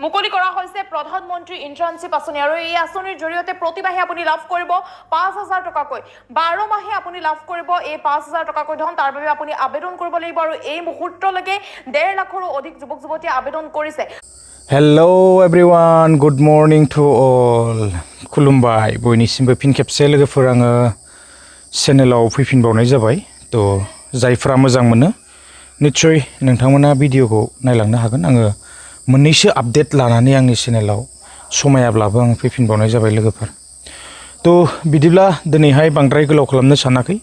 মুকলি কৰা হৈছে প্ৰধানমন্ত্ৰী ইন্টাৰ্ণশ্বিপ আঁচনি আৰু এই আঁচনিৰ জৰিয়তে প্ৰতিমাহে আপুনি লাভ কৰিব ৫,০০০ টকাকৈ ১২ মাহে আপুনি লাভ কৰিব এই ৫,০০০ টকাকৈ ধন তাৰ বাবে আপুনি আবেদন কৰিব লাগিব আৰু এই মুহূৰ্তলৈকে ১.৫ লাখৰো অধিক যুৱক যুৱতীয়ে আবেদন কৰিছে Hello everyone, good morning to all. खुलुमबाय बयनिसिमबो फिन खेबसे लोगोफोर आङो चेनेलाव फैफिनबावनाय जाबाय थ' जायफ्रा मोजां मोनो निश्चय नोंथांमोना भिडिअखौ नायलांनो हागोन आङो मोननैसो आपडेट लानानै आंनि चेनेलाव समायाब्लाबो आं फैफिनबावनाय जाबाय लोगोफोर थ' बिदिब्ला दिनैहाय बांद्राय गोलाव खालामनो सानाखै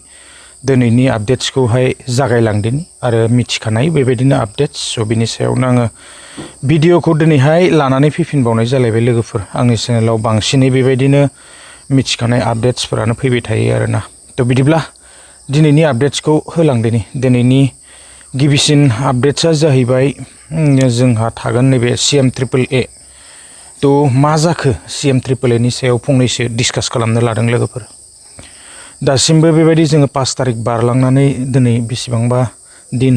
दिनैनि आपडेट्सखौहाय जागायलांदिनि आरो मिथिखानाय बेबायदिनो आपडेट्स स' बिनि सायावनो आङो भिडिअखौ दिनैहाय लानानै फैफिनबावनाय जालायबाय लोगोफोर आंनि चेनेलाव बांसिनै बेबायदिनो मिथिखानाय आपडेट्सफोरानो फैबाय थायो आरोना थ' बिदिब्ला दिनैनि आपडेट्सखौ होलांदिनि दिनैनि गिबिसिन आपडेट्सआ जाहैबाय जोंहा थागोन नैबे CMAAA थ' मा जाखो CMAAA नि सायाव फंनैसो डिसकास खालामनो लादों लोगोफोर दासिमबो बेबायदि जोङो 5 तारिख बारलांनानै दिनै बेसेबांबा दिन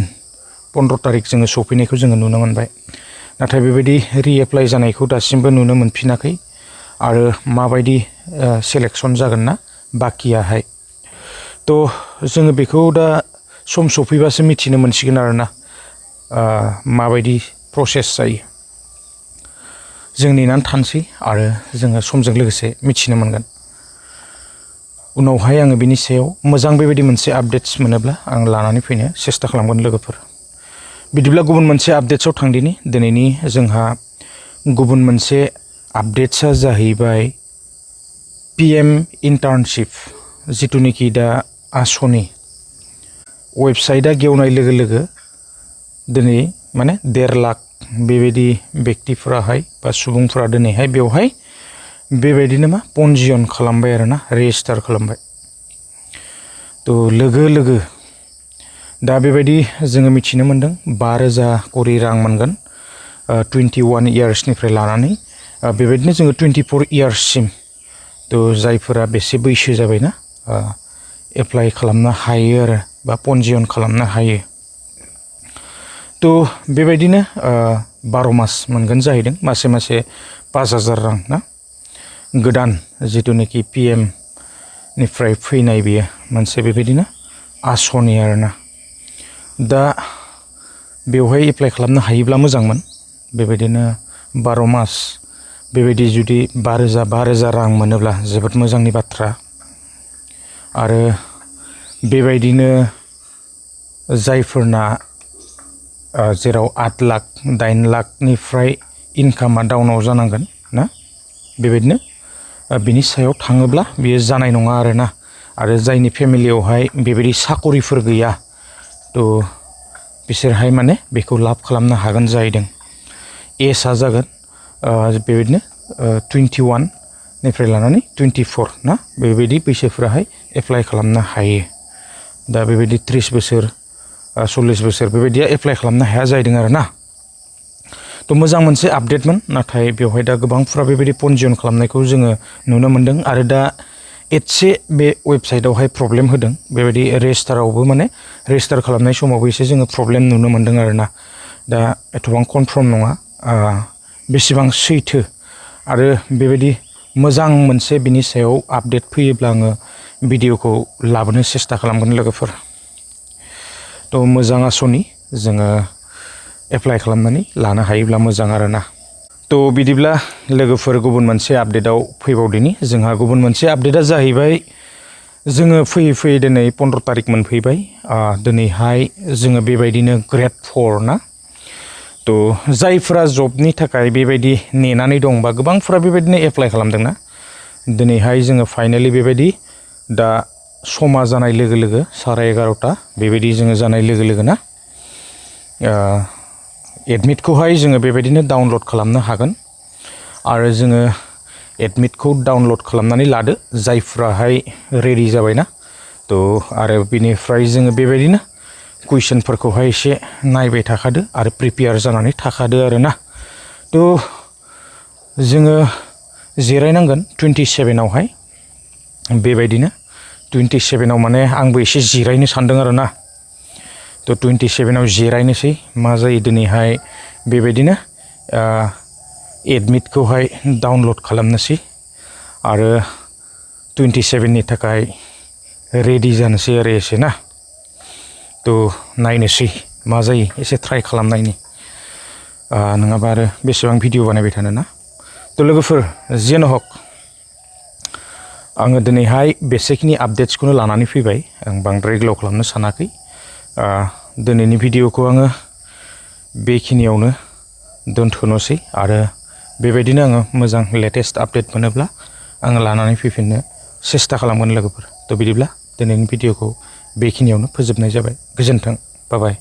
15 तारिख जोङो सफैनायखौ जोङो नुनो मोनबाय नाथाय बेबायदि रिएप्लाइ जानायखौ दासिमबो नुनो मोनफिनाखै आरो माबायदि सेलेक्सन जागोन ना बाकियाहाय थ' जोङो बेखौ दा सम सफैबासो मिथिनो मोनसिगोन आरोना माबायदि प्रसेस जायो जों नेनानै थानोसै आरो जोङो समजों लोगोसे मिथिनो मोनगोन उनावहाय आङो बिनि सायाव मोजां बेबायदि मोनसे आपडेट्स मोनोब्ला आं लानानै फैनो सेस्था खालामगोन लोगोफोर बिदिब्ला गुबुन मोनसे आपडेट्सआव थांदिनि दिनैनि जोंहा गुबुन मोनसे आपडेट्सआ जाहैबाय PM इन्टार्नशिप जिथुनिखि दा आसनि वेबसाइटआ गेवनाय लोगो लोगो दिनै माने 1.5 लाख बेबायदि व्यक्तिफोराहाय बा सुबुंफोरा दिनैहाय बेवहाय बेबायदिनो मा पन्जियन खालामबाय आरोना रेजिस्टार खालामबाय थ' लोगो लोगो दा बेबायदि जोङो मिथिनो मोनदों 5,000 करि रां मोनगोन 21 इयार्सनिफ्राय लानानै बेबायदिनो जोङो 24 इयार्ससिम थ' जायफोरा बेसे बैसो जाबायना एप्लाइ खालामनो हायो आरो बा पन्जियन खालामनो हायो थ' बेबायदिनो 12 मास मोनगोन जाहैदों मासे मासे 5,000 रां ना गोदान जिथुनिखि PM निफ्राय फैनाय बियो मोनसे बेबायदिनो आसनि आरोना दा बेवहाय एप्लाइ खालामनो हायोब्ला मोजांमोन बेबायदिनो 12 मास बेबायदि जुदि 5,000 रां मोनोब्ला जोबोद मोजांनि बाथ्रा आरो बेबायदिनो जायफोरना जेराव 8 लाख 9 लाखनिफ्राय इनकामा डाउनाव जानांगोन ना बेबायदिनो बिनि सायाव थाङोब्ला बियो जानाय नङा आरोना आरो जायनि फेमिलियावहाय बेबायदि साकरिफोर गैया थ' बिसोरहाय माने बेखौ लाभ खालामनो हागोन जाहैदों एजआ जागोन बेबायदिनो 21 निफ्राय लानानै 24 ना बेबायदि बैसोफोराहाय एप्लाइ खालामनो हायो दा बेबायदि 30 बोसोर 40 बोसोर बेबायदिया एप्लाइ खालामनो हाया जाहैदों आरोना थ' मोजां मोनसे आपडेटमोन नाथाय बेवहाय दा गोबांफ्रा बेबायदि पन्जियन खालामनायखौ जोङो नुनो मोनदों आरो दा एसे बे वेबसाइटआवहाय प्रब्लेम होदों बेबायदि रेजिस्टारावबो माने रेजिस्टार खालामनाय समावबो एसे जोङो प्रब्लेम नुनो मोनदों आरोना दा एथबां कनफार्म नङा बेसेबां सैथो आरो बेबायदि मोजां मोनसे बिनि सायाव आपडेट फैयोब्ला आङो भिडिअखौ लाबोनो सेस्था खालामगोन लोगोफोर थ' मोजां आसनि जोङो एप्लाइ खालामनानै लानो हायोब्ला मोजां आरोना थ' बिदिब्ला लोगोफोर गुबुन मोनसे आपडेटआव फैबावदिनि जोंहा गुबुन मोनसे आपडेटआ जाहैबाय जोङो फैयै फैयै दिनै 15 तारिख मोनफैबाय दिनैहाय जोङो बेबायदिनो ग्रेड 4 ना थ' जायफोरा जबनि थाखाय बेबायदि नेनानै दं बा गोबांफोरा बेबायदिनो एप्लाइ खालामदोंना दिनैहाय जोङो फाइनालि बेबायदि दा समा जानाय लोगो लोगो 11:30 बेबायदि जोङो जानाय लोगो लोगो ना एडमिटखौहाय जोङो बेबायदिनो डाउनलड खालामनो हागोन आरो जोङो एडमिटखौ डाउनलड खालामनानै लादो जायफ्राहाय रेडि जाबायना थ' आरो बिनिफ्राय जोङो बेबायदिनो कुइसनफोरखौहाय एसे नायबाय थाखादो आरो प्रिपेयार जानानै थाखादो आरोना थ' जोङो जिरायनांगोन 27आवहाय बेबायदिनो 27आव माने आंबो एसे जिरायनो सानदों आरोना थ' 27आव जिरायनोसै मा जायो दिनैहाय बेबायदिनो एडमिटखौहाय डाउनलड खालामनोसै आरो 27नि थाखाय रेडि जानोसै आरो एसे ना थ' नायनोसै मा जायो एसे ट्राइ खालामनायनि नङाबा आरो बेसेबां भिडिअ बानायबाय थानो ना थ' लोगोफोर जेन' हक आङो दिनैहाय बेसेखिनि आपडेट्सखौनो लानानै फैबाय आं बांद्राय गोलाव खालामनो सानाखै दिनैनि भिडिअखौ आङो बेखिनियावनो दोनथ'नोसै आरो बेबायदिनो आङो मोजां लेटेस्ट आपडेट मोनोब्ला आङो लानानै फैफिननो सेस्था खालामगोन लोगोफोर थ' बिदिब्ला दिनैनि भिडिअखौ बेखिनियावनो फोजोबनाय जाबाय गोजोन्थों बाय बाय